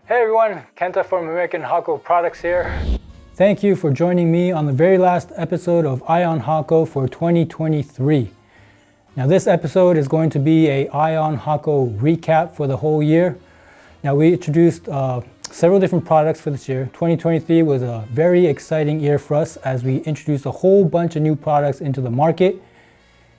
Hey everyone, Kenta from American Hakko Products here. Thank you for joining me on the very last episode of Eye On Hakko for 2023. Now this episode is going to be a Eye On Hakko recap for the whole year. Now we introduced several different products for this year. 2023 was a very exciting year for us as we introduced a whole bunch of new products into the market.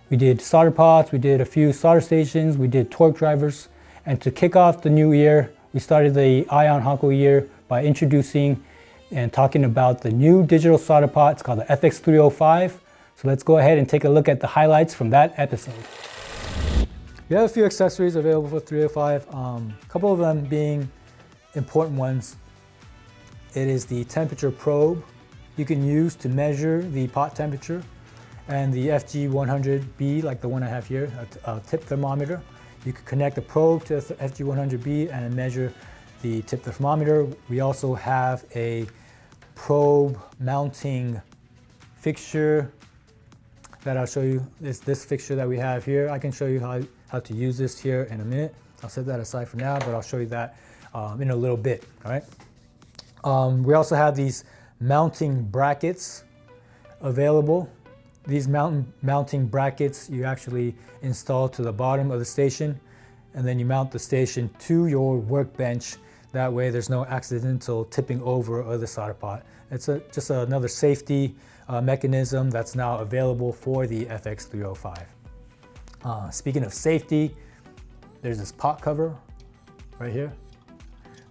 We did solder pots, we did a few solder stations, we did torque drivers, and to kick off the new year, we started the Eye On Hakko year by introducing and talking about the new digital solder pot. It's called the FX305. So let's go ahead and take a look at the highlights from that episode. We have a few accessories available for 305, a couple of them being important ones. It is the temperature probe you can use to measure the pot temperature, and the FG100B, like the one I have here, a tip thermometer. You can connect the probe to the FG100B and measure the tip thermometer. We also have a probe mounting fixture that I'll show you. This fixture that we have here. I can show you how to use this here in a minute. I'll set that aside for now, but I'll show you that in a little bit, all right? We also have these mounting brackets available. These mounting brackets you actually install to the bottom of the station, and then you mount the station to your workbench. That way there's no accidental tipping over of the solder pot. It's just another safety mechanism that's now available for the FX305. Speaking of safety, there's this pot cover right here.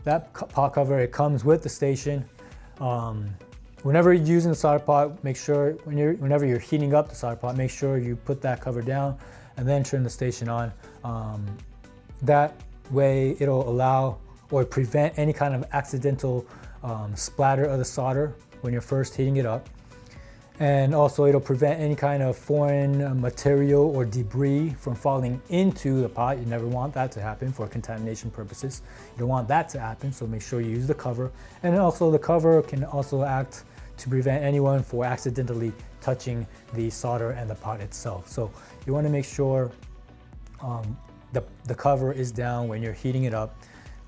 That pot cover, it comes with the station. Whenever you're using the solder pot, make sure whenever you're heating up the solder pot, make sure you put that cover down and then turn the station on. That way it'll allow or prevent any kind of accidental splatter of the solder when you're first heating it up. And also it'll prevent any kind of foreign material or debris from falling into the pot. You never want that to happen for contamination purposes. You don't want that to happen, so make sure you use the cover. And also the cover can also act to prevent anyone from accidentally touching the solder and the pot itself. So you want to make sure the cover is down when you're heating it up.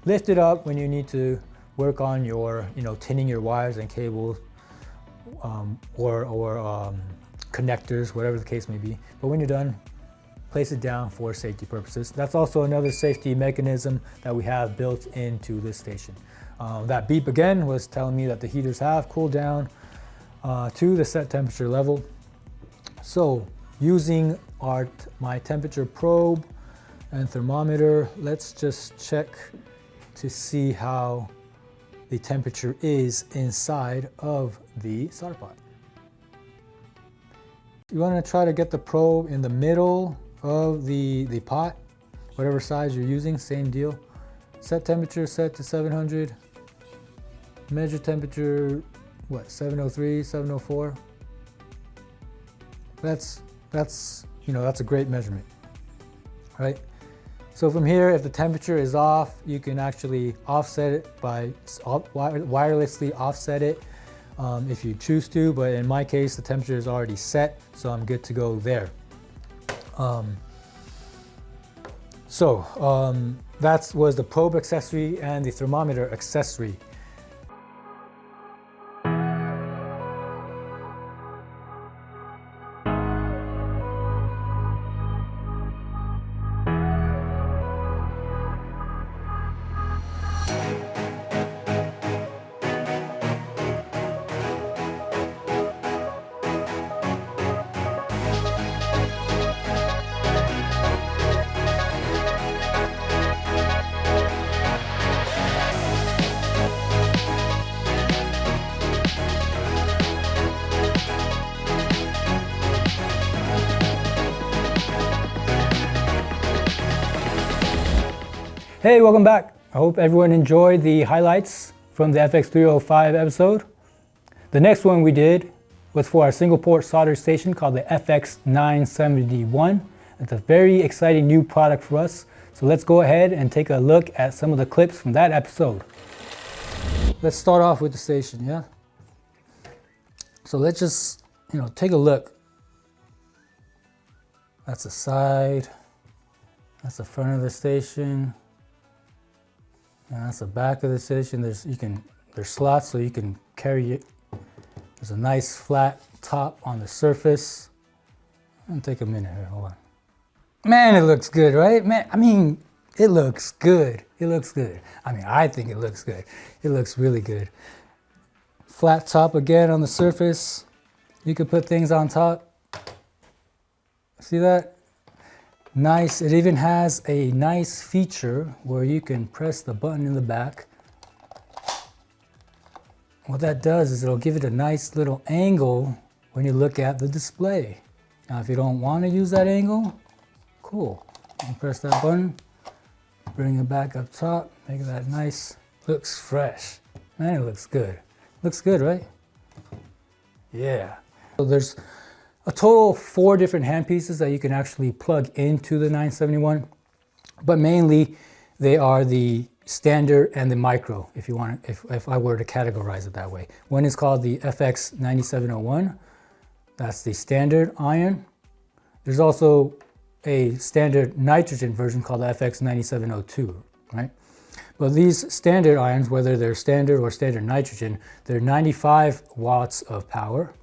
Lift it up when you need to work on your, tinning your wires and cables or connectors, whatever the case may be. But when you're done, place it down for safety purposes. That's also another safety mechanism that we have built into this station. That beep again was telling me that the heaters have cooled down to the set temperature level. So using my temperature probe and thermometer, let's just check to see how the temperature is inside of the solder pot. You want to try to get the probe in the middle of the pot, whatever size you're using, same deal. Set temperature set to 700. Measure temperature, 703, 704. That's a great measurement, right? So from here, if the temperature is off, you can actually offset it by wirelessly offset it if you choose to, but in my case, the temperature is already set, so I'm good to go there. That was the probe accessory and the thermometer accessory. Hey, welcome back. I hope everyone enjoyed the highlights from the FX305 episode. The next one we did was for our single port solder station called the FX971. It's a very exciting new product for us. So let's go ahead and take a look at some of the clips from that episode. Let's start off with the station, yeah? So let's just, take a look. That's the side. That's the front of the station. And that's the back of the station. There's slots so you can carry it. There's a nice flat top on the surface. It'll take a minute here, hold on. Man, it looks good, right? Man, I mean, it looks good. It looks good. I mean, I think it looks good. It looks really good. Flat top again on the surface. You could put things on top. See that? Nice. It even has a nice feature where you can press the button in the back. What that does is it'll give it a nice little angle when you look at the display. Now, if you don't want to use that angle, cool. You press that button, bring it back up top, make that nice. Looks fresh. Man, it looks good. Looks good, right? Yeah. So there's a total of 4 different handpieces that you can actually plug into the 971, but mainly they are the standard and the micro, if you want to, if I were to categorize it that way. One is called the FX9701. That's the standard iron. There's also a standard nitrogen version called the FX9702, right? Well, these standard irons, whether they're standard or standard nitrogen, they're 95 watts of power.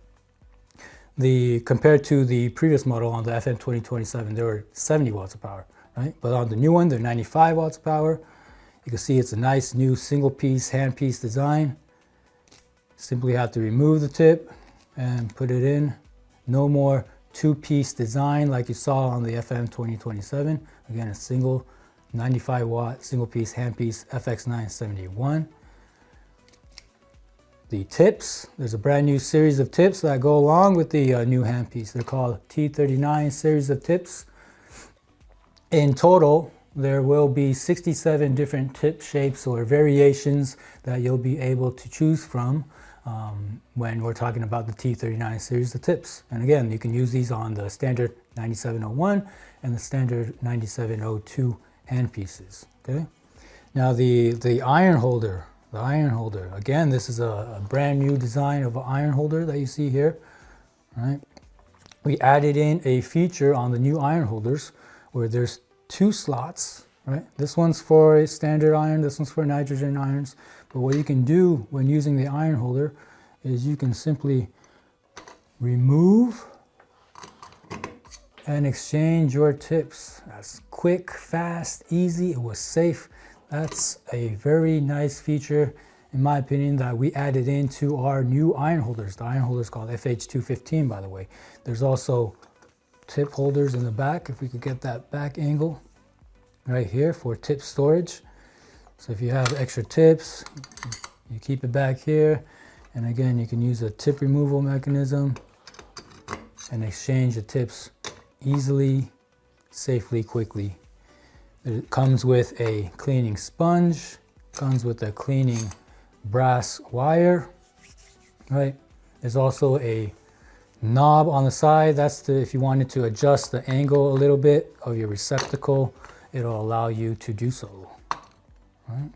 Compared to the previous model on the FM2027, they were 70 watts of power, right? But on the new one, they're 95 watts of power. You can see it's a nice new single piece, hand piece design. Simply have to remove the tip and put it in. No more 2-piece design like you saw on the FM2027. Again, a single 95 watt single piece hand piece FX971. The tips, there's a brand new series of tips that go along with the new handpiece. They're called T39 series of tips. In total, there will be 67 different tip shapes or variations that you'll be able to choose from when we're talking about the T39 series of tips. And again, you can use these on the standard 9701 and the standard 9702 handpieces, okay? Now the iron holder. The iron holder, again, this is a brand new design of an iron holder that you see here, right? We added in a feature on the new iron holders where there's 2 slots, right? This one's for a standard iron, this one's for nitrogen irons. But what you can do when using the iron holder is you can simply remove and exchange your tips. That's quick, fast, easy, it was safe. That's a very nice feature, in my opinion, that we added into our new iron holders. The iron holder is called FH215, by the way. There's also tip holders in the back, if we could get that back angle right here for tip storage. So if you have extra tips, you keep it back here. And again, you can use a tip removal mechanism and exchange the tips easily, safely, quickly. It comes with a cleaning sponge, comes with a cleaning brass wire, right? There's also a knob on the side. That's if you wanted to adjust the angle a little bit of your receptacle, it'll allow you to do so, right?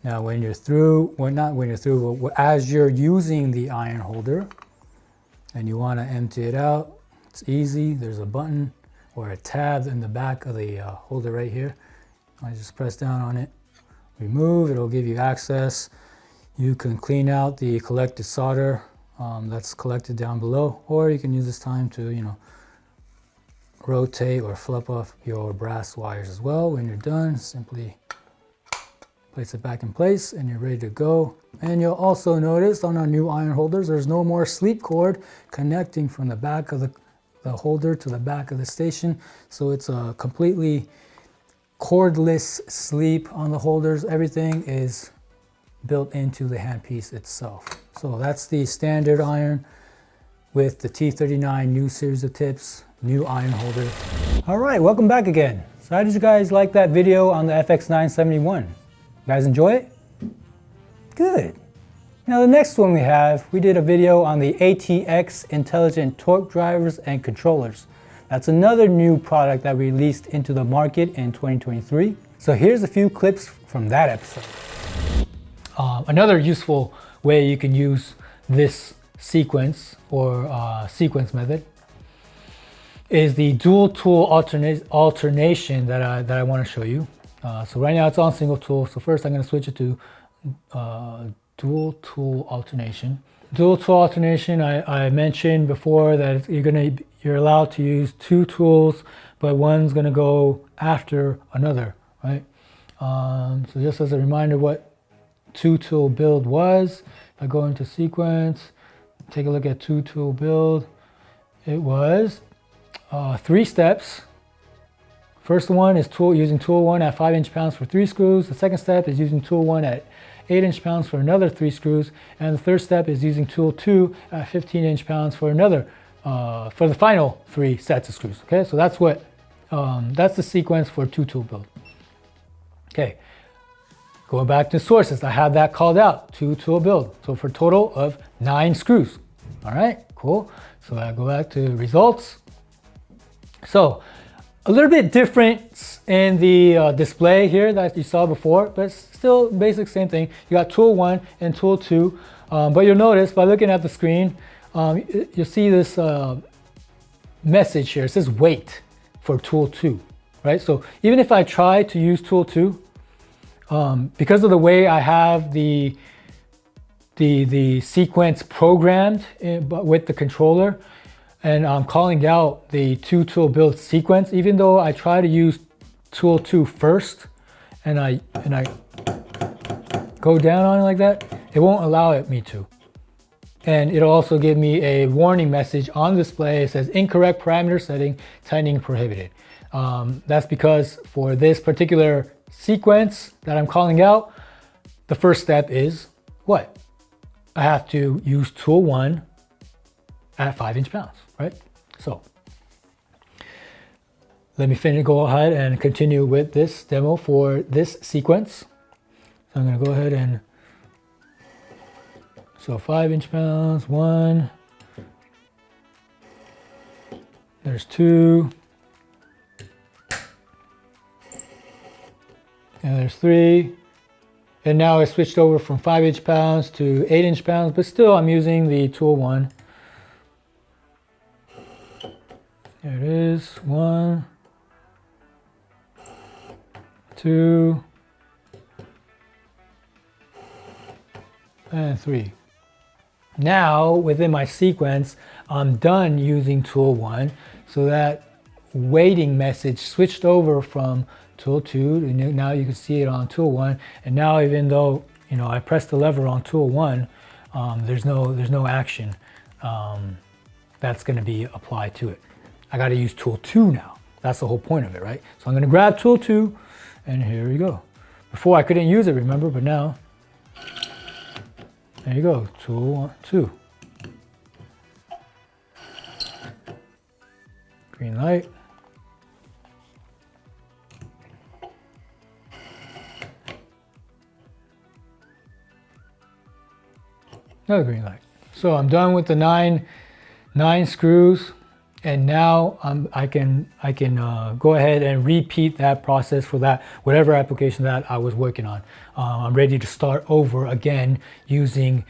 Now when you're through, well, not when you're through, but as you're using the iron holder and you want to empty it out, it's easy. There's a button or a tab in the back of the holder right here. I just press down on it, remove, it'll give you access. You can clean out the collected solder that's collected down below, or you can use this time to, you know, rotate or flip off your brass wires as well. When you're done, simply place it back in place and you're ready to go. And you'll also notice on our new iron holders, there's no more sleep cord connecting from the back of the holder to the back of the station. So it's a completely cordless sleep on the holders. Everything is built into the handpiece itself. So that's the standard iron with the T39 new series of tips, new iron holder. All right, welcome back again. So how did you guys like that video on the FX971? You guys enjoy it? Good. Now the next one we did a video on the ATX intelligent torque drivers and controllers. That's another new product that we released into the market in 2023. So here's a few clips from that episode. Another useful way you can use this sequence or sequence method is the dual tool alternation that I want to show you. So right now it's on single tool. So first I'm going to switch it to dual tool alternation. Dual tool alternation, I mentioned before that you're allowed to use two tools, but one's going to go after another, right? So just as a reminder what two tool build was, if I go into sequence, take a look at two tool build, it was 3 steps. First one is using tool 1 at 5 inch-pounds for 3 screws. The second step is using tool 1 at 8 inch-pounds for another 3 screws. And the third step is using tool 2 at 15 inch-pounds for another, for the final 3 sets of screws. Okay, so that's what, that's the sequence for two tool build. Okay, going back to sources, I have that called out, two tool build. So for a total of 9 screws. All right, cool. So I go back to results. So a little bit different in the display here that you saw before, but still basic same thing. You got tool 1 and tool 2, but you'll notice by looking at the screen, you'll see this message here. It says wait for tool 2, right? So even if I try to use tool 2, because of the way I have the sequence programmed with the controller, and I'm calling out the two tool build sequence, even though I try to use tool 2 first, and I go down on it like that, it won't allow me to. And it'll also give me a warning message on display. It says incorrect parameter setting, tightening prohibited. That's because for this particular sequence that I'm calling out, the first step is what? I have to use tool 1 at 5 inch-pounds, right? So let me go ahead and continue with this demo for this sequence. So I'm going to go ahead and, so 5 inch-pounds, 1, there's 2, and there's 3. And now I switched over from 5 inch-pounds to 8 inch-pounds, but still I'm using the tool 1. There it is, 1, 2, and 3. Now within my sequence, I'm done using tool 1, so that waiting message switched over from tool 2, and now you can see it on tool 1. And now even though I pressed the lever on tool 1, there's no action that's going to be applied to it. I got to use tool 2 now. That's the whole point of it, right? So I'm going to grab tool 2, and here we go. Before I couldn't use it, remember, but now, there you go, tool 2. Green light. Another green light. So I'm done with the nine screws. And now I can go ahead and repeat that process for that whatever application that I was working on. I'm ready to start over again using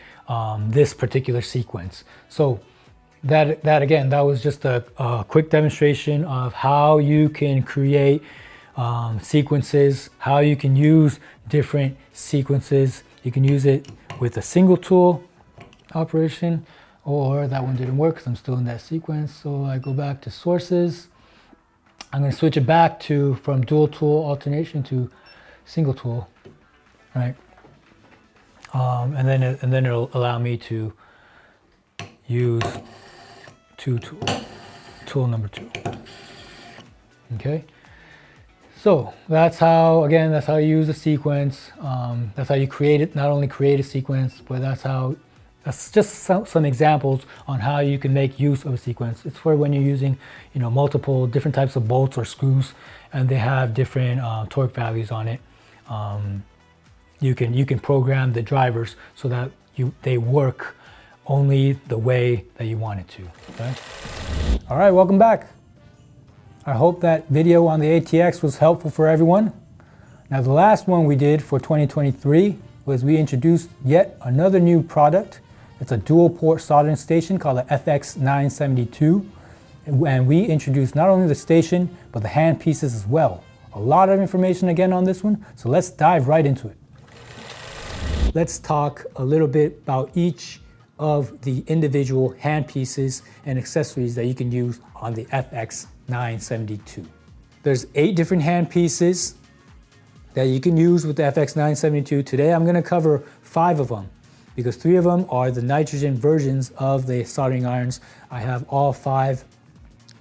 this particular sequence. So that was just a quick demonstration of how you can create sequences, how you can use different sequences. You can use it with a single tool operation, or that one didn't work because I'm still in that sequence. So I go back to sources. I'm going to switch it back from dual tool alternation to single tool, right? And then it'll allow me to use tool number 2. Okay. So that's how you use a sequence. That's how you create it. Not only create a sequence, but that's just some examples on how you can make use of a sequence. It's for when you're using, multiple different types of bolts or screws, and they have different torque values on it. You can program the drivers so that they work only the way that you want it to. Okay? All right, welcome back. I hope that video on the ATX was helpful for everyone. Now, the last one we did for 2023 was we introduced yet another new product. It's a dual port soldering station called the FX972. And we introduced not only the station, but the hand pieces as well, A lot of information again on this one, so let's dive right into it. Let's talk a little bit about each of the individual handpieces and accessories that you can use on the FX972. There's 8 different handpieces that you can use with the FX972. Today I'm going to cover 5 of them because 3 of them are the nitrogen versions of the soldering irons. I have all 5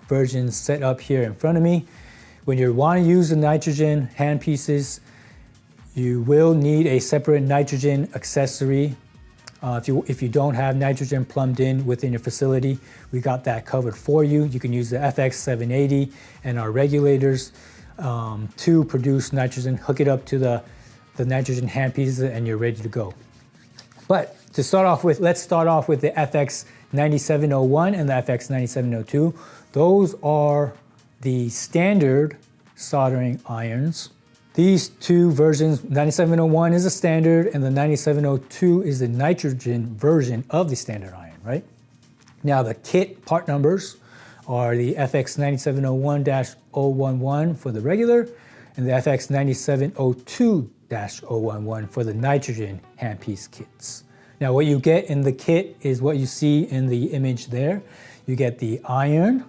versions set up here in front of me. When you want to use the nitrogen handpieces, you will need a separate nitrogen accessory. If you don't have nitrogen plumbed in within your facility, we got that covered for you. You can use the FX780 and our regulators to produce nitrogen, hook it up to the nitrogen handpieces, and you're ready to go. But to start off with, let's start off with the FX9701 and the FX9702. Those are the standard soldering irons. These 2 versions, 9701 is a standard and the 9702 is the nitrogen version of the standard iron, right? Now the kit part numbers are the FX9701-011 for the regular and the FX9702-011 for the nitrogen handpiece kits. Now what you get in the kit is what you see in the image there. You get the iron,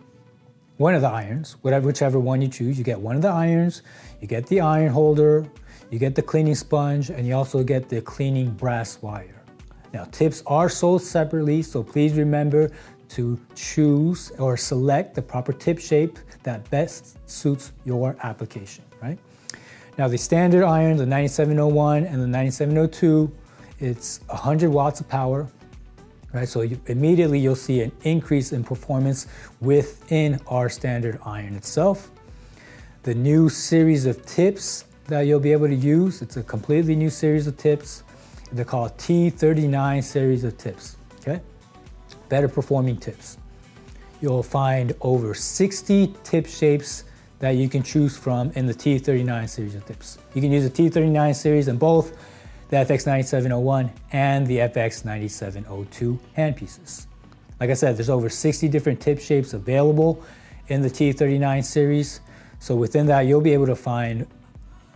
one of the irons, whichever one you choose. You get one of the irons, you get the iron holder, you get the cleaning sponge, and you also get the cleaning brass wire. Now tips are sold separately, so please remember to choose or select the proper tip shape that best suits your application, right? Now the standard iron, the 9701 and the 9702, it's 100 watts of power. Right, so immediately you'll see an increase in performance within our standard iron itself. The new series of tips that you'll be able to use, it's a completely new series of tips. They're called T39 series of tips, okay? Better performing tips. You'll find over 60 tip shapes that you can choose from in the T39 series of tips. You can use the T39 series in both the FX9701 and the FX9702 handpieces. Like I said, there's over 60 different tip shapes available in the T39 series. So within that, you'll be able to find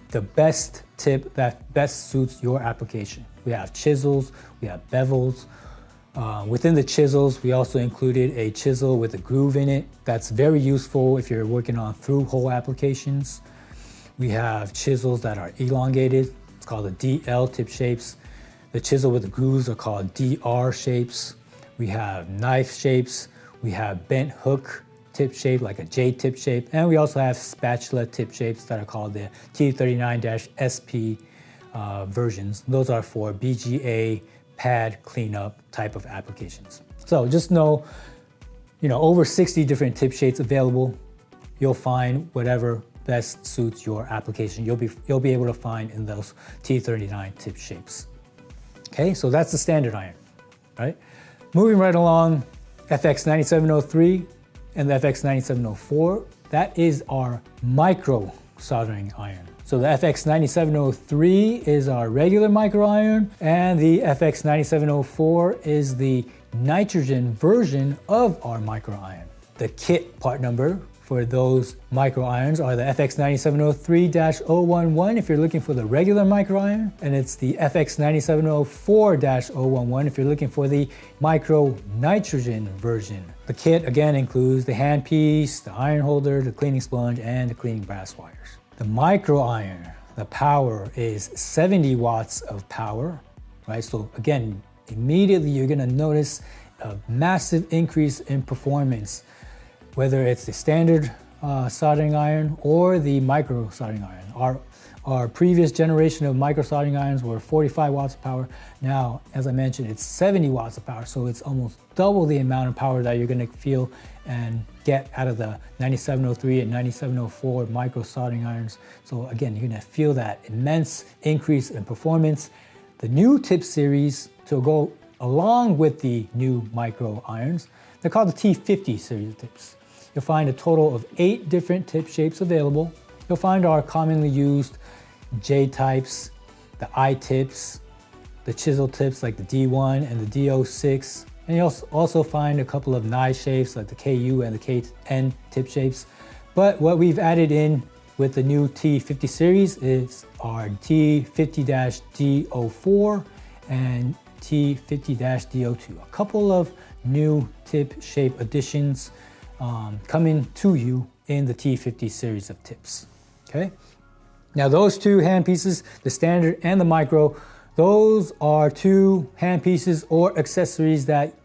the best tip that best suits your application. We have chisels, we have bevels. Within the chisels, we also included a chisel with a groove in it. That's very useful if you're working on through-hole applications. We have chisels that are elongated. Called the DL tip shapes. The chisel with the grooves are called DR shapes. We have knife shapes. We have bent hook tip shape like a J tip shape. And we also have spatula tip shapes that are called the T39-SP versions. Those are for BGA pad cleanup type of applications. So just know, over 60 different tip shapes available. You'll find whatever best suits your application. You'll be able to find in those T39 tip shapes. Okay, so that's the standard iron, right? Moving right along, FX9703 and the FX9704, that is our micro soldering iron. So the FX9703 is our regular micro iron and the FX9704 is the nitrogen version of our micro iron. The kit part number for those micro irons are the FX9703-011 if you're looking for the regular micro iron, and it's the FX9704-011 if you're looking for the micro nitrogen version. The kit again includes the handpiece, the iron holder, the cleaning sponge, and the cleaning brass wires. The micro iron, the power is 70 watts of power, right? So again, immediately you're gonna notice a massive increase in performance, whether it's the standard soldering iron or the micro soldering iron. Our previous generation of micro soldering irons were 45 watts of power. Now, as I mentioned, it's 70 watts of power, so it's almost double the amount of power that you're gonna feel and get out of the 9703 and 9704 micro soldering irons. So again, you're gonna feel that immense increase in performance. The new tip series to go along with the new micro irons, they're called the T50 series of tips. You'll find a total of 8 different tip shapes available. You'll find our commonly used J types, the I tips, the chisel tips like the D1 and the D06. And you'll also find a couple of knife shapes like the KU and the KN tip shapes. But what we've added in with the new T50 series is our T50-D04 and T50-D02. A couple of new tip shape additions coming to you in the T50 series of tips. Okay. Now those two handpieces, the standard and the micro, those are two handpieces or accessories that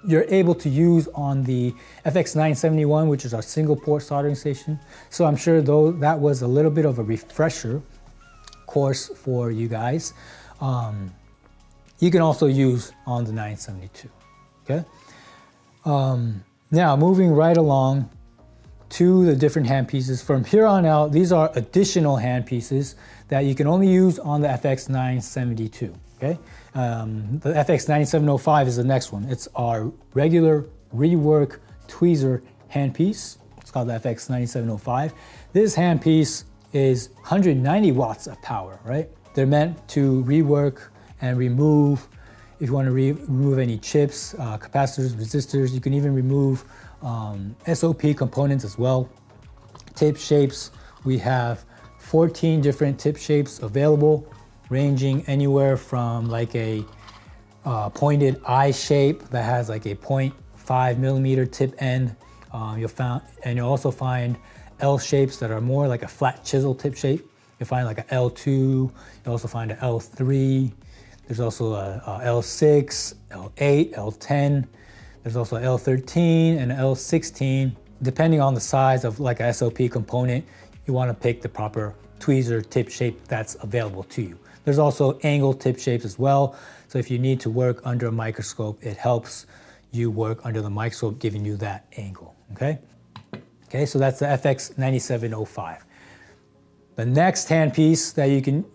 you're able to use on the FX971, which is our single port soldering station. So I'm sure though that was a little bit of a refresher course for you guys. You can also use on the 972, okay? Now moving right along to the different handpieces. From here on out, these are additional handpieces that you can only use on the FX972, okay? The FX9705 is the next one. It's our regular rework tweezer handpiece. It's called the FX9705. This handpiece is 190 watts of power, right? They're meant to rework and remove, if you want to remove any chips, capacitors, resistors. You can even remove SOP components as well. Tip shapes, we have 14 different tip shapes available, ranging anywhere from like a pointed eye shape that has like a 0.5 millimeter tip end. You'll also find L shapes that are more like a flat chisel tip shape. You'll find like a L2, you'll also find a L3. There's also a L6, L8, L10. There's also a L13 and a L16. Depending on the size of like a SOP component, you want to pick the proper tweezer tip shape that's available to you. There's also angle tip shapes as well. So if you need to work under a microscope, it helps you work under the microscope, giving you that angle, okay? Okay, so that's the FX9705. The next handpiece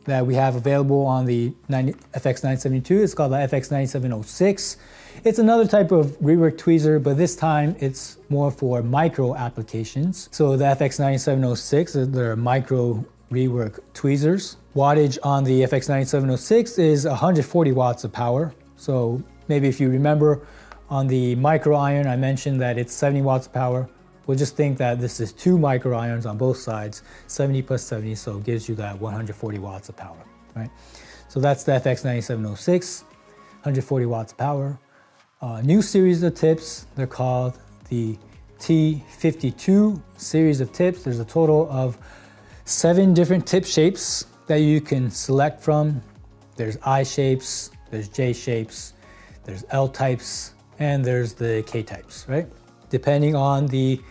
that we have available on the FX972 is called the FX9706. It's another type of rework tweezer, but this time it's more for micro applications. So the FX9706, they're micro rework tweezers. Wattage on the FX9706 is 140 watts of power. So maybe if you remember on the micro iron, I mentioned that it's 70 watts of power. We'll just think that this is two micro irons on both sides, 70 plus 70, so it gives you that 140 watts of power, right? So that's the FX9706, 140 watts of power. New series of tips, they're called the T52 series of tips. There's a total of 7 different tip shapes that you can select from. There's I shapes, there's J shapes, there's L types, and there's the K types, right? Depending on the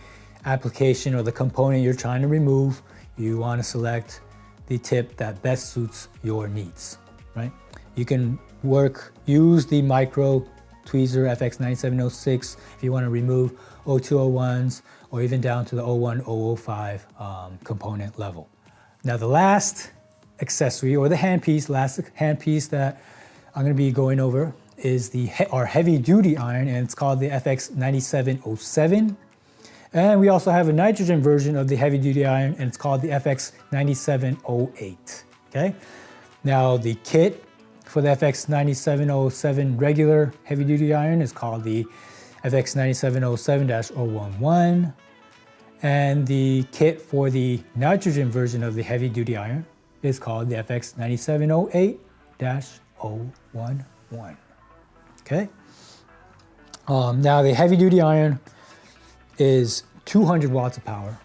application or the component you're trying to remove, you want to select the tip that best suits your needs, right? You can use the micro tweezer FX9706 if you want to remove O201s or even down to the 01, 005 component level. Now the last accessory or the last handpiece that I'm going to be going over is our heavy duty iron, and it's called the FX9707. And we also have a nitrogen version of the heavy duty iron, and it's called the FX9708, okay? Now the kit for the FX9707 regular heavy duty iron is called the FX9707-011. And the kit for the nitrogen version of the heavy duty iron is called the FX9708-011. Okay. Now the heavy duty iron is 200 watts of power,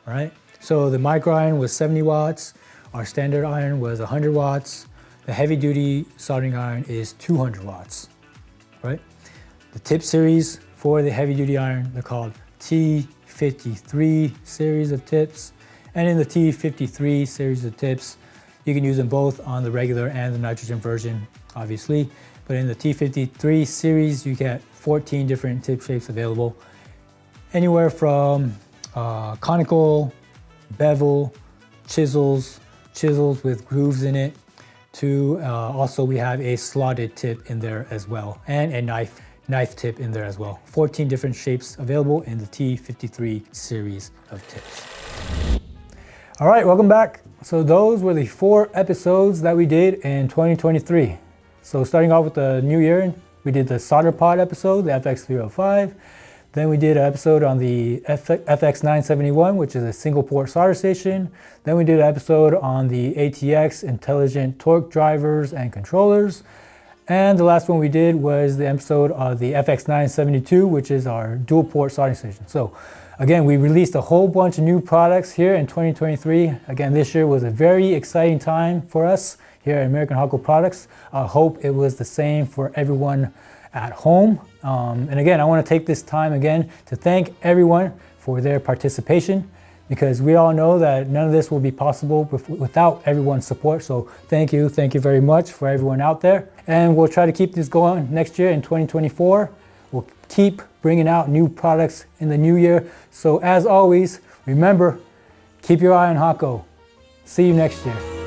all right? So the micro iron was 70 watts, our standard iron was 100 watts, the heavy duty soldering iron is 200 watts, right? The tip series for the heavy duty iron, they're called T53 series of tips. And in the T53 series of tips, you can use them both on the regular and the nitrogen version, obviously. But in the T53 series, you get 14 different tip shapes available. Anywhere from conical, bevel, chisels with grooves in it, to also we have a slotted tip in there as well, and a knife tip in there as well. 14 different shapes available in the T53 series of tips. All right, welcome back. So those were the 4 episodes that we did in 2023. So starting off with the new year, we did the solder pod episode, the FX305, Then we did an episode on the FX971, which is a single port solder station. Then we did an episode on the ATX intelligent torque drivers and controllers. And the last one we did was the episode of the FX972, which is our dual port soldering station. So again, we released a whole bunch of new products here in 2023. Again, this year was a very exciting time for us here at American Hakko Products. I hope it was the same for everyone at home. And again, I want to take this time again to thank everyone for their participation, because we all know that none of this will be possible without everyone's support. So thank you very much for everyone out there. And we'll try to keep this going next year in 2024. We'll keep bringing out new products in the new year. So as always, remember, keep your eye on Hakko. See you next year.